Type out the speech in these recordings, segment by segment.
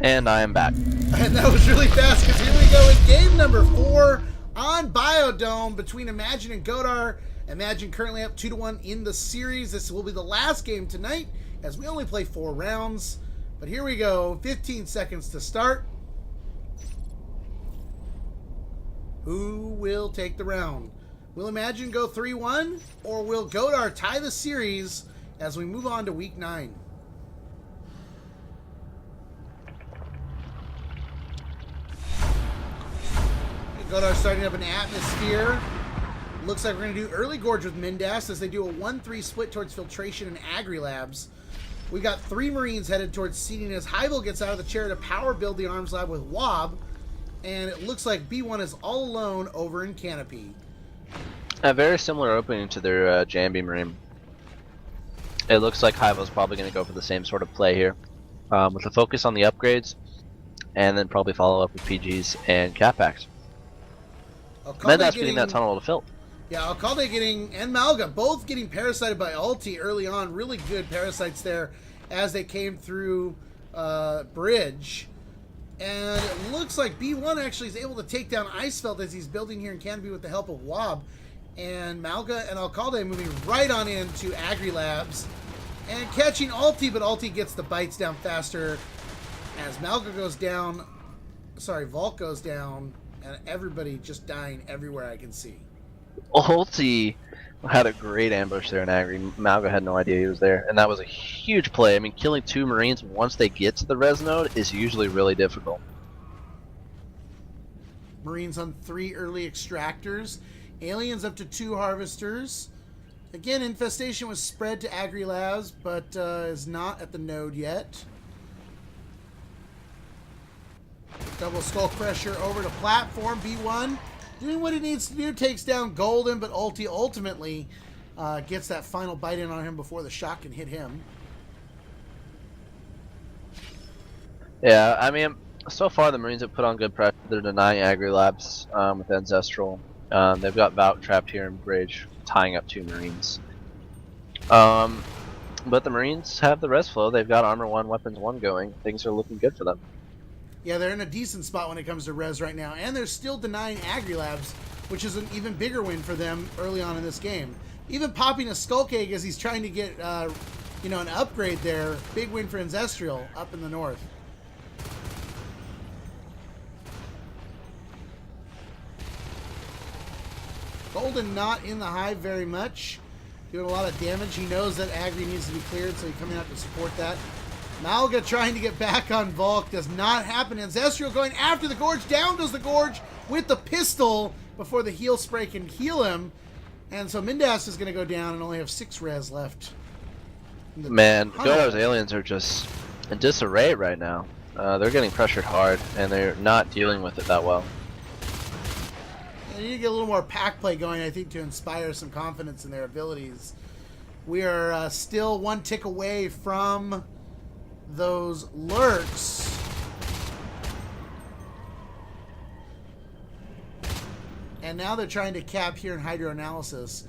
And I am back. And that was really fast because here we go in game number 4 on BioDome between iMAGINE and GODAR. iMAGINE currently up 2-1 in the series. This will be the last game tonight as we only play 4 rounds. But here we go, 15 seconds to start. Who will take the round? Will iMAGINE go 3-1 or will GODAR tie the series as we move on to week 9? GODAR starting up an atmosphere. Looks like we're going to do early Gorge with Mindas as they do a 1-3 split towards Filtration and Agri-Labs. We got 3 Marines headed towards seeding as Hyvel gets out of the chair to power build the Arms Lab with Wob. And it looks like B1 is all alone over in Canopy. A very similar opening to their Jambi Marine. It looks like Hyvel's probably going to go for the same sort of play here. With a focus on the upgrades. And then probably follow up with PGs and Cat Packs. Mendas getting that tunnel to fill. Yeah, Alcalde getting, and Malga, both getting parasited by ulti early on. Really good parasites there as they came through bridge. And it looks like B1 actually is able to take down Icefeld as he's building here in Canopy with the help of Wob. And Malga and Alcalde moving right on into Agri-Labs. And catching ulti, but ulti gets the bites down faster as Malga goes down. Sorry, Volk goes down. And everybody just dying everywhere I can see. Ulti had a great ambush there in Agri. Malga had no idea he was there. And that was a huge play. I mean, killing 2 Marines once they get to the res node is usually really difficult. Marines on 3 early extractors. Aliens up to 2 harvesters. Again, Infestation was spread to Agri-Labs, but is not at the node yet. Double skull pressure over to platform. B1 doing what he needs to do. Takes down Golden, but ulti ultimately gets that final bite in on him before the shot can hit him. Yeah, I mean, so far the Marines have put on good pressure. They're denying Agri-Labs with Ancestral. They've got Valk trapped here in Bridge, tying up 2 Marines. But the Marines have the res flow. They've got Armor 1, Weapons 1 going. Things are looking good for them. Yeah, they're in a decent spot when it comes to res right now. And they're still denying Agri-Labs, which is an even bigger win for them early on in this game. Even popping a Skulk Egg as he's trying to get, an upgrade there. Big win for Ancestral up in the north. Golden not in the hive very much. Doing a lot of damage. He knows that Agri needs to be cleared, so he's coming out to support that. Malga trying to get back on Volk. Does not happen. Ancestral going after the Gorge. Down goes the Gorge with the pistol before the heal spray can heal him. And so Mindas is going to go down and only have 6 res left. Man, GODAR's aliens are just in disarray right now. They're getting pressured hard, and they're not dealing with it that well. They need to get a little more pack play going, I think, to inspire some confidence in their abilities. We are still 1 tick away from those lurks. And now they're trying to cap here in hydroanalysis.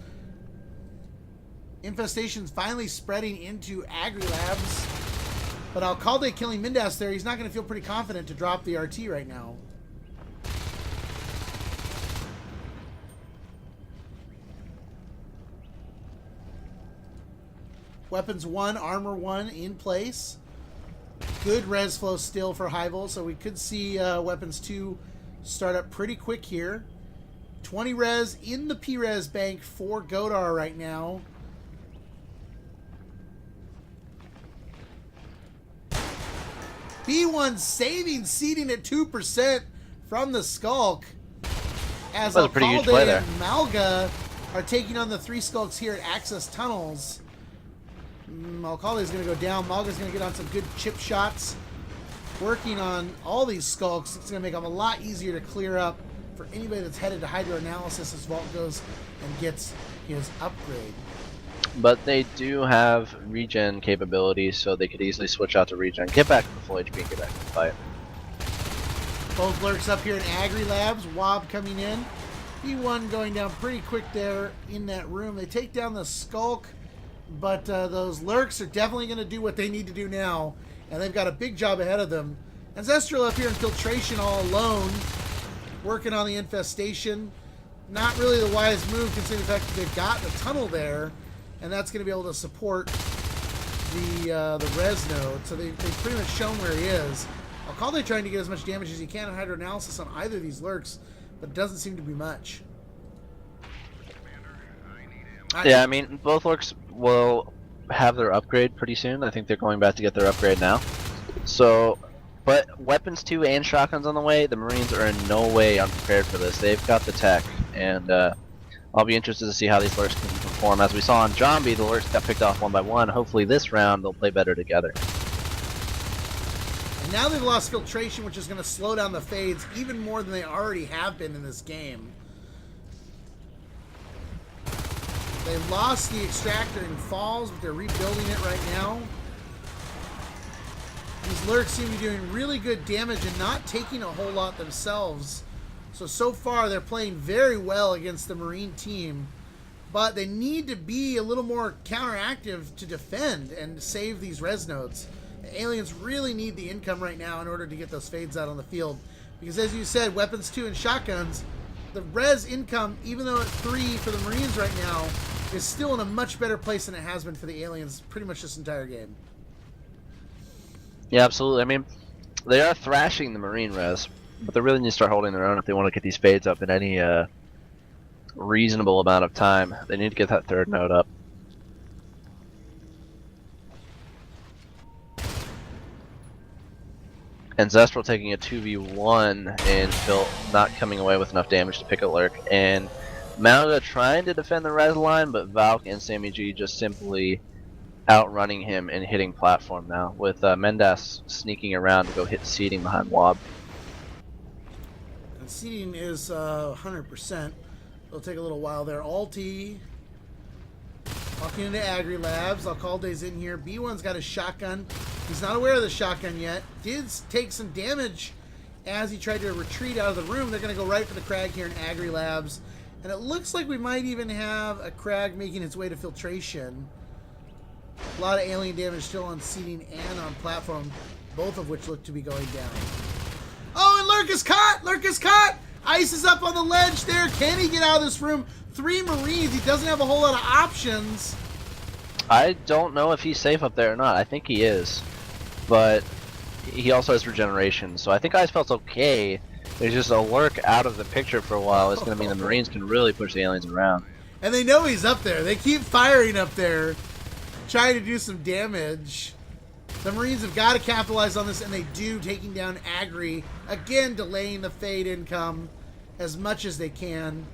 Infestation's finally spreading into Agri-Labs. But Alcalde killing Mindas there. He's not going to feel pretty confident to drop the RT right now. Weapons 1, Armor 1 in place. Good res flow still for Hyvel, so we could see Weapons 2 start up pretty quick here. 20 res in the P-res bank for GODAR right now. B1 saving seeding at 2% from the Skulk. As Alcalde and Malga are taking on the 3 Skulks here at Access Tunnels. Alcalde is going to go down. Malga's going to get on some good chip shots. Working on all these Skulks. It's going to make them a lot easier to clear up for anybody that's headed to hydroanalysis as Vault goes and gets his upgrade. But they do have regen capabilities, so they could easily switch out to regen. Get back to the full HP and get back to the fight. Both lurks up here in Agri-Labs. Wob coming in. B1 going down pretty quick there in that room. They take down the Skulk. But those lurks are definitely going to do what they need to do now. And they've got a big job ahead of them Ancestral up here in Filtration all alone, working on the infestation. Not really the wise move considering the fact that they've got the tunnel there, and that's going to be able to support the res node. So they've pretty much shown where he is. Alcalde trying to get as much damage as he can in hydroanalysis on either of these lurks, but it doesn't seem to be much. Yeah, I mean, both lurks will have their upgrade pretty soon. I think they're going back to get their upgrade now. So, but weapons 2 and shotguns on the way, the Marines are in no way unprepared for this. They've got the tech, and I'll be interested to see how these lurks can perform. As we saw on Zombie, the lurks got picked off one by one. Hopefully this round they'll play better together. And now they've lost Filtration, which is going to slow down the fades even more than they already have been in this game. They lost the Extractor in Falls, but they're rebuilding it right now. These lurks seem to be doing really good damage and not taking a whole lot themselves. So far they're playing very well against the Marine team, but they need to be a little more counteractive to defend and save these res nodes. The aliens really need the income right now in order to get those fades out on the field, because as you said, weapons 2 and shotguns, the res income, even though it's 3 for the Marines right now, is still in a much better place than it has been for the aliens pretty much this entire game. Yeah, absolutely. I mean, they are thrashing the Marine res, but they really need to start holding their own if they want to get these fades up in any reasonable amount of time. They need to get that third node up. And Zestral taking a 2v1 and Phil not coming away with enough damage to pick a lurk. And Malga trying to defend the res line, but Valk and Sammy G just simply outrunning him and hitting platform now, with Mendas sneaking around to go hit seeding behind Wob. And seeding is 100%. It'll take a little while there. Alti walking into Agri Labs. Alcalde's in here. B1's got a shotgun. He's not aware of the shotgun yet. Did take some damage as he tried to retreat out of the room. They're going to go right for the Crag here in Agri Labs. And it looks like we might even have a Crag making its way to Filtration. A lot of alien damage still on seeding and on platform, both of which look to be going down. Oh, and Lurk is caught! Lurk is caught! Ice is up on the ledge there. Can he get out of this room? 3 Marines. He doesn't have a whole lot of options. I don't know if he's safe up there or not. I think he is. But he also has regeneration, so I think Ice Felt's okay. There's just a lurk out of the picture for a while. It's going to mean the Marines can really push the aliens around. And they know he's up there. They keep firing up there, trying to do some damage. The Marines have got to capitalize on this, and they do, taking down Agri. Again, delaying the fade income as much as they can.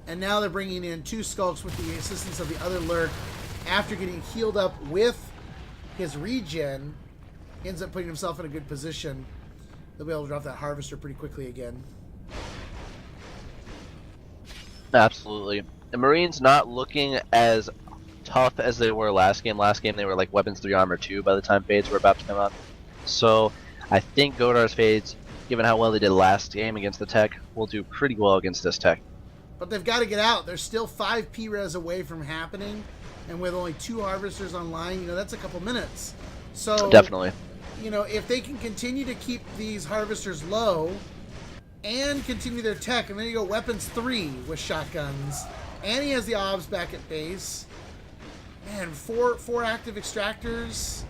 And now they're bringing in 2 Skulks with the assistance of the other lurk. After getting healed up with his regen, ends up putting himself in a good position. They'll be able to drop that Harvester pretty quickly again. Absolutely. The Marines not looking as tough as they were last game. Last game they were like weapons 3 armor 2 by the time fades were about to come up. So I think GODAR's fades, given how well they did last game against the tech, will do pretty well against this tech. But they've got to get out. They're still 5 P-res away from happening, and with only 2 Harvesters online, you know, that's a couple minutes. So definitely, you know, if they can continue to keep these Harvesters low and continue their tech, and then you go weapons 3 with shotguns, and he has the obs back at base. Man, 4 active extractors.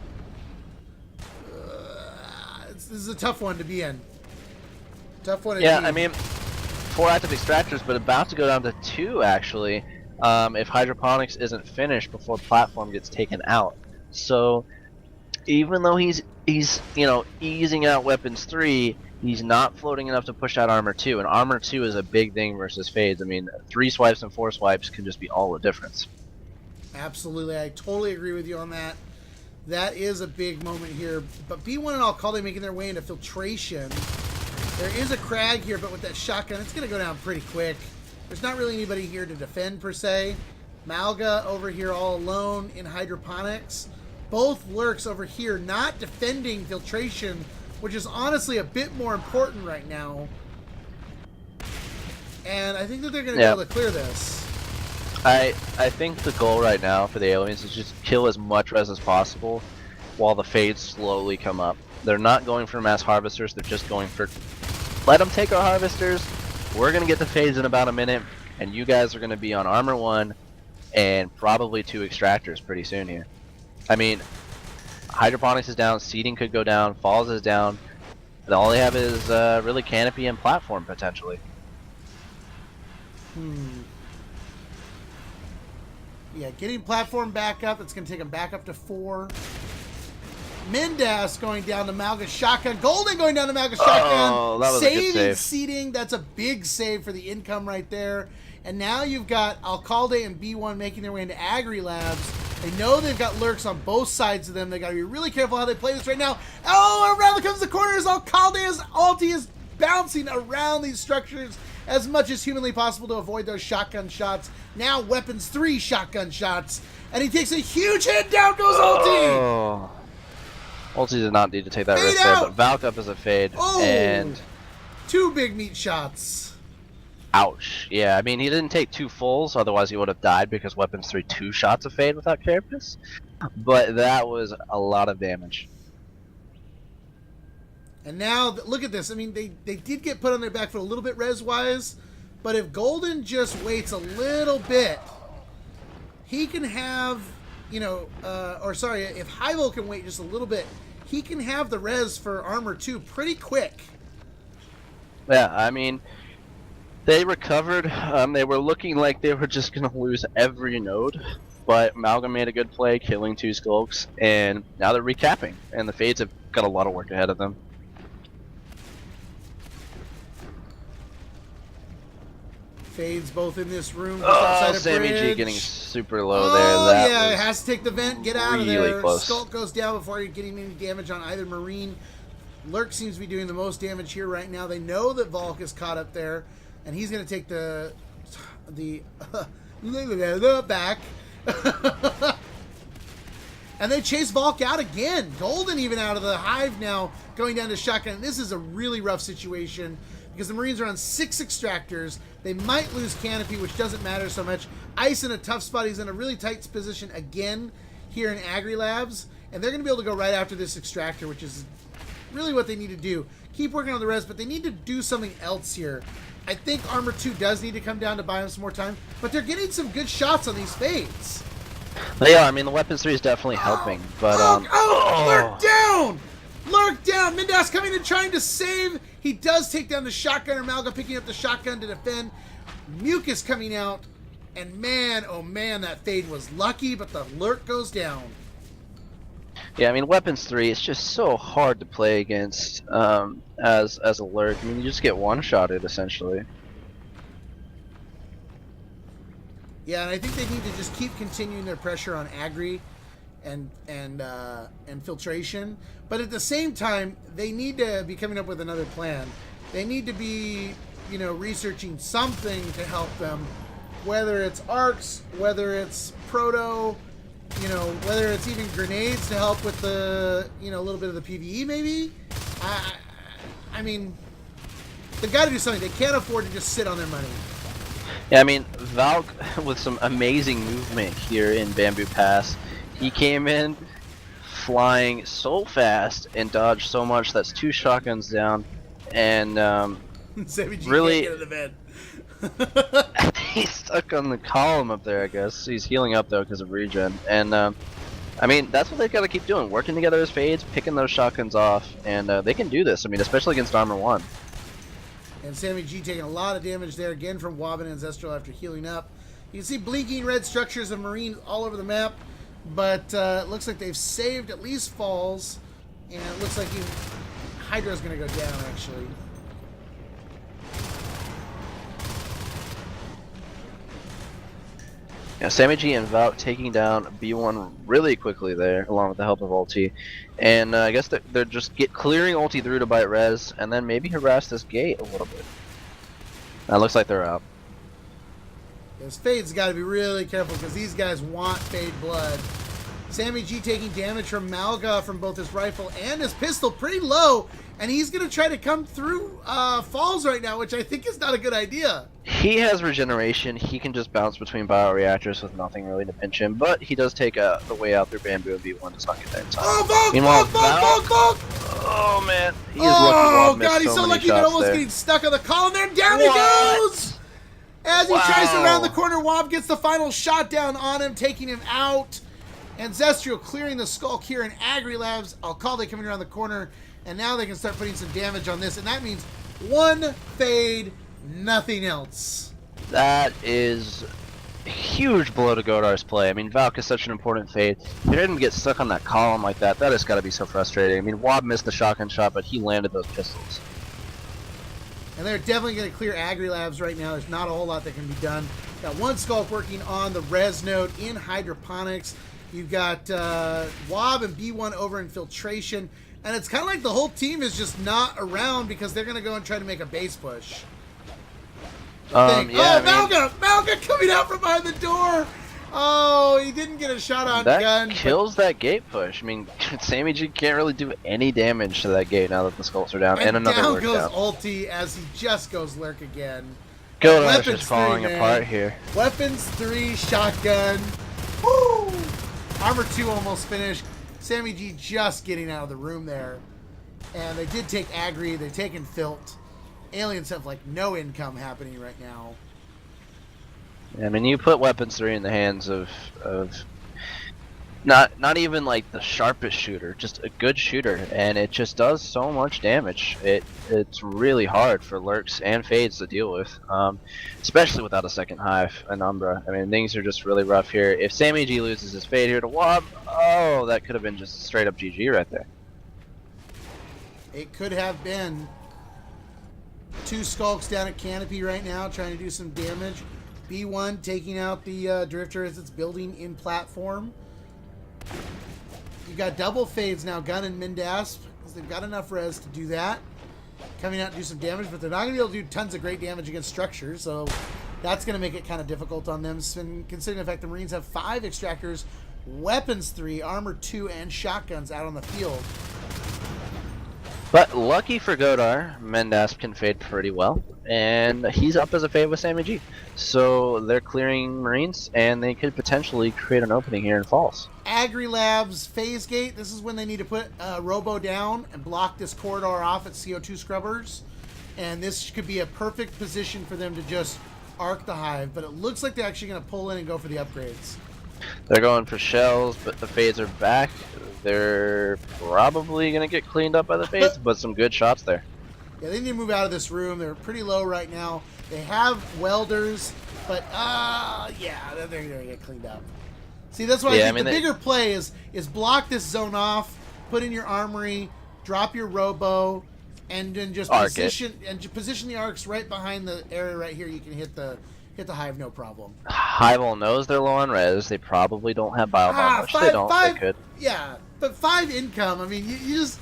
This is a tough one to be in. Tough one to be in. I mean, 4 active extractors, but about to go down to 2 actually, if hydroponics isn't finished before platform gets taken out. So even though he's you know, easing out weapons 3, he's not floating enough to push out armor 2, and armor 2 is a big thing versus fades. I mean, 3 swipes and 4 swipes can just be all the difference. Absolutely, I totally agree with you on that. That is a big moment here. But B1 and Alcalde making their way into Filtration. There is a Crag here, but with that shotgun, it's going to go down pretty quick. There's not really anybody here to defend, per se. Malga over here all alone in Hydroponics. Both lurks over here not defending Filtration, which is honestly a bit more important right now. And I think that they're going to be able to clear this. I think the goal right now for the aliens is just kill as much res as possible, while the fades slowly come up. They're not going for mass harvesters, they're just going for, let them take our harvesters, we're going to get the fades in about a minute, and you guys are going to be on armor 1 and probably 2 extractors pretty soon here. I mean, hydroponics is down, seeding could go down, falls is down, and all they have is really canopy and platform potentially. Yeah, getting platform back up. It's going to take him back up to 4. Mindas going down to Malga's shotgun. Golden going down to Malga's shotgun. Oh, that was a good save. Seeding. That's a big save for the income right there. And now you've got Alcalde and B1 making their way into Agri Labs. They know they've got lurks on both sides of them. They got to be really careful how they play this right now. Oh, around comes the corners. Alcalde's ulti is bouncing around these structures as much as humanly possible to avoid those shotgun shots. Now weapons 3 shotgun shots. And he takes a huge hit. Down goes ulti. Oh. Ulti did not need to take that Fade risk out. there, but Valk up is a fade. Oh, and 2 big meat shots. Ouch. Yeah, I mean, he didn't take 2 fulls, otherwise he would have died because weapons 3 2 shots of fade without carapace. But that was a lot of damage. And now, look at this. I mean, they did get put on their back foot a little bit res-wise, but if Golden just waits a little bit, he can have, you know, if Hyvel can wait just a little bit, he can have the res for armor 2 pretty quick. Yeah, I mean, they recovered. They were looking like they were just going to lose every node, but Malgam made a good play, killing 2 skulks, and now they're recapping, and the Fades have got a lot of work ahead of them. Fades both in this room. Just outside of Sammy G bridge. getting super low Oh, there. That yeah, was has to take the vent, get out of really there. close. Skulk goes down before getting any damage on either Marine. Lurk seems to be doing the most damage here right now. They know that Valk is caught up there, and he's going to take the back. And they chase Valk out again. Golden even out of the hive now, going down to shotgun. This is a really rough situation because the Marines are on 6 extractors. They might lose canopy, which doesn't matter so much. Ice in a tough spot. He's in a really tight position again here in Agri Labs, and they're going to be able to go right after this extractor, which is really what they need to do. Keep working on the res, but they need to do something else here. I think armor 2 does need to come down to buy them some more time, but they're getting some good shots on these fades. They are. I mean, the weapons 3 is definitely helping, but Lurk down! Lurk down! Mindas coming in trying to save. He does take down the shotgunner. Malga picking up the shotgun to defend. Mucus coming out, and man, oh man, that fade was lucky, but the lurk goes down. yeah, I mean, weapons 3, it's just so hard to play against as a lurk. I mean, you just get one-shotted essentially. Yeah, and I think they need to just keep continuing their pressure on Agri and filtration. But at the same time, they need to be coming up with another plan. They need to be, you know, researching something to help them, whether it's arcs, whether it's proto, you know, whether it's even grenades to help with the, you know, a little bit of the PvE maybe. I mean, they've got to do something. They can't afford to just sit on their money. Yeah, I mean, Valk with some amazing movement here in Bamboo Pass. He came in flying so fast and dodged so much. That's 2 shotguns down, and really, can't get in the bed. he's stuck on the column up there. I guess he's healing up though because of regen, and I mean, that's what they've got to keep doing, working together as fades, picking those shotguns off, and they can do this. I mean, especially against armor 1. And Sammy G taking a lot of damage there again from Wobbin and Zestral after healing up. You can see blinking red structures of Marine all over the map, but it looks like they've saved at least falls, and it looks like Hydra's going to go down actually. Yeah, Sammy G and Valk taking down B1 really quickly there, along with the help of ulti. And I guess they're just clearing ulti through to bite res, and then maybe harass this gate a little bit. That looks like they're out. This Fade's got to be really careful because these guys want Fade blood. Sammy G taking damage from Malga from both his rifle and his pistol, pretty low, and he's going to try to come through falls right now, which I think is not a good idea. He has regeneration. He can just bounce between bioreactors with nothing really to pinch him, but he does take the way out through Bamboo, and B1 does not get there in time. Oh, Meanwhile, Volk! oh man, he is Oh, lucky. God, he's so lucky, but almost getting stuck on the column there, and down he goes! As he tries to round the corner, Wob gets the final shot down on him, taking him out. And Zestrio clearing the Skulk here, and AgriLabs, Alcalde coming around the corner, and now they can start putting some damage on this, and that means one fade, nothing else. That is a huge blow to Godar's play. I mean, Valk is such an important fade. You heard him get stuck on that column like that. That has got to be so frustrating. I mean, Wob missed the shotgun shot, but he landed those pistols. And they're definitely going to clear AgriLabs right now. There's not a whole lot that can be done. Got one Skulk working on the res node in hydroponics. You've got Wob and B1 over infiltration. And it's kind of like the whole team is just not around because they're going to go and try to make a base push. Yeah, Malga coming out from behind the door. Oh, he didn't get a shot on gun. That kills that gate push. I mean, Sammy G can't really do any damage to that gate now that the skulls are down. And another down lurk goes down. ulti as he just goes lurk again. Godar's just falling apart here. Weapons 3, shotgun. Woo! Armor 2 almost finished. Sammy G just getting out of the room there. And they did take Agri. They've taken Filt. Aliens have like no income happening right now. I mean, you put weapons 3 in the hands of not even like the sharpest shooter, just a good shooter, and it just does so much damage. It's really hard for lurks and fades to deal with, especially without a second hive and Umbra. I mean, things are just really rough here. If Sammy G loses his fade here to Wob, oh, that could have been just straight up GG right there. It could have been. 2 Skulks down at Canopy right now, trying to do some damage. B1 taking out the Drifter as it's building in platform. You've got double fades now, Gun and Mindasp, because they've got enough res to do that. Coming out to do some damage, but they're not going to be able to do tons of great damage against structures, so that's going to make it kind of difficult on them. Considering the fact the Marines have 5 extractors, weapons 3, armor 2, and shotguns out on the field. But lucky for Godar, Mindasp can fade pretty well, and he's up as a fade with Sammy G. So they're clearing Marines, and they could potentially create an opening here in Falls. AgriLabs phase gate. This is when they need to put Robo down and block this corridor off at CO2 Scrubbers. And this could be a perfect position for them to just arc the hive. But it looks like they're actually going to pull in and go for the upgrades. They're going for shells, but the fades are back. They're probably going to get cleaned up by the fades, but some good shots there. Yeah, they need to move out of this room. They're pretty low right now. They have welders, but yeah, they're going to get cleaned up. See, that's why I think the bigger play is block this zone off, put in your armory, drop your robo, and then just position the arcs right behind the area right here. You can hit the hive, no problem. Hive knows they're low on res. They probably don't have BioDome, which they don't. They could. Yeah, but 5 income. I mean, you just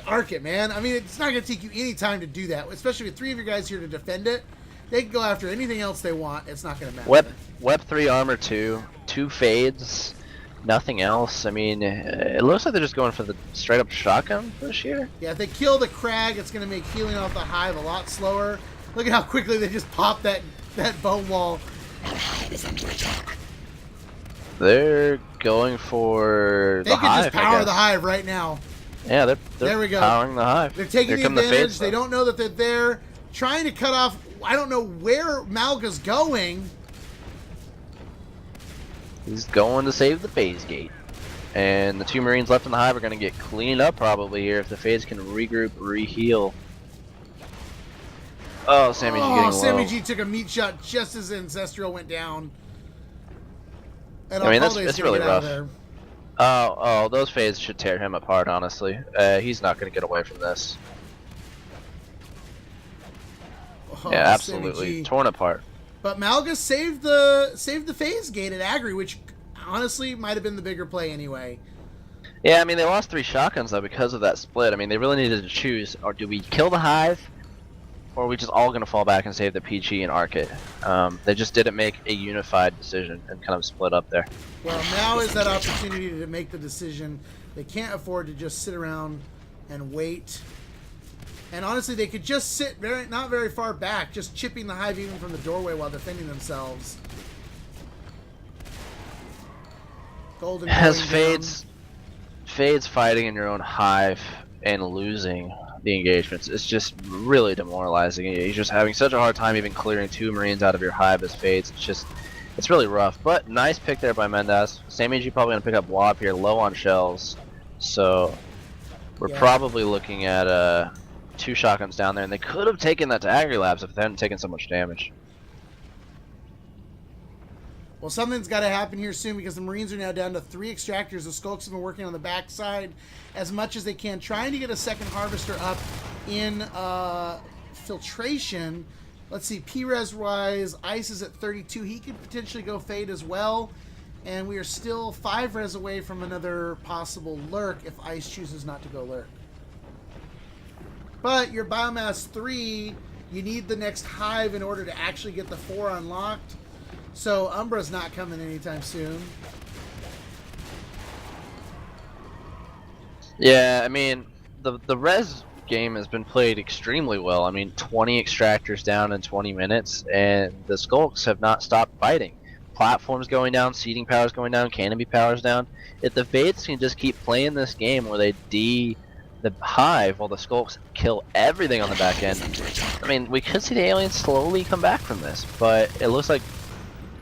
arc it, man. I mean, it's not going to take you any time to do that, especially with 3 of your guys here to defend it. They can go after anything else they want. It's not going to matter. Web 3, armor 2, 2 fades, nothing else. I mean, it looks like they're just going for the straight up shotgun push here. Yeah, if they kill the Crag, it's going to make healing off the hive a lot slower. Look at how quickly they just pop that bone wall. They're going for the hive. They can just power the hive right now. Yeah, they're there we go. Powering the hive. They're taking the advantage. They don't know that they're there. Trying to cut off. I don't know where Malga's going. He's going to save the phase gate. And the 2 Marines left in the hive are going to get cleaned up probably here if the phase can regroup, re-heal. Oh, Sammy G getting low. Sammy G took a meat shot just as Ancestral went down. And I mean, that's really rough. Oh, those fades should tear him apart, honestly. He's not going to get away from this. Oh, yeah, absolutely. Torn apart. But Malga saved the phase gate at Agri, which honestly might have been the bigger play anyway. Yeah, I mean, they lost 3 shotguns, though, because of that split. I mean, they really needed to choose, or do we kill the hive, or are we just all going to fall back and save the Peachy and arc it? They just didn't make a unified decision and kind of split up there. Well, now is that opportunity to make the decision. They can't afford to just sit around and wait. And honestly, they could just sit not very far back, just chipping the hive even from the doorway while defending themselves. Golden As going Fades fighting in your own hive and losing the engagements, it's just really demoralizing. He's just having such a hard time even clearing 2 Marines out of your hive as Fades. It's really rough. But nice pick there by Mendaz. iMAGINE probably going to pick up WAP here, low on shells. So we're probably looking at 2 shotguns down there, and they could have taken that to Agri-Labs if they hadn't taken so much damage. Well, something's got to happen here soon because the Marines are now down to 3 extractors. The Skulks have been working on the backside as much as they can, trying to get a second harvester up in filtration. Let's see, P-Res wise, Ice is at 32. He could potentially go Fade as well. And we are still 5 res away from another possible lurk if Ice chooses not to go lurk. But your biomass 3, you need the next hive in order to actually get the 4 unlocked. So Umbra's not coming anytime soon. Yeah, I mean, the res game has been played extremely well. I mean, 20 extractors down in 20 minutes, and the Skulks have not stopped fighting. Platforms going down, seeding powers going down, canopy powers down. If the Fates can just keep playing this game where they the hive while the Skulks kill everything on the back end, I mean, we could see the aliens slowly come back from this, but it looks like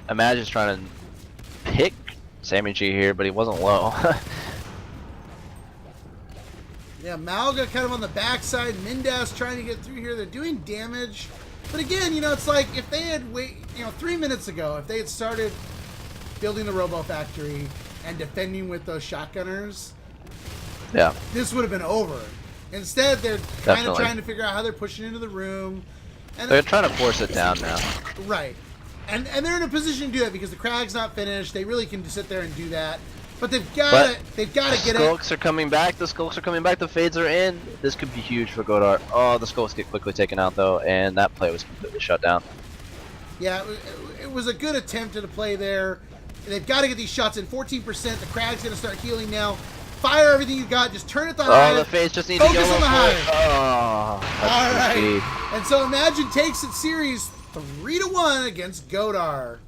iMAGINE's trying to pick iMAGINE here, but he wasn't low. Yeah, Malga kind of on the backside. Mendaz trying to get through here. They're doing damage. But again, you know, it's like if they had 3 minutes ago, if they had started building the Robo Factory and defending with those shotgunners, yeah, this would have been over. Instead, they're kind of trying to figure out how they're pushing into the room. And they're trying to force it down now. Right. And they're in a position to do that because the Crag's not finished. They really can sit there and do that. But they've got to get it. The Skulks are coming back. The Skulks are coming back. The Fades are in. This could be huge for GODAR. Oh, the Skulks get quickly taken out though, and that play was completely shut down. Yeah, it was a good attempt at a play there. They've got to get these shots in. 14%. The Crag's going to start healing now. Fire everything you got. Just turn it on. Oh, the Fades just need to focus on the hive. Oh, all right. And so iMAGINE takes its series 3-1 against GODAR.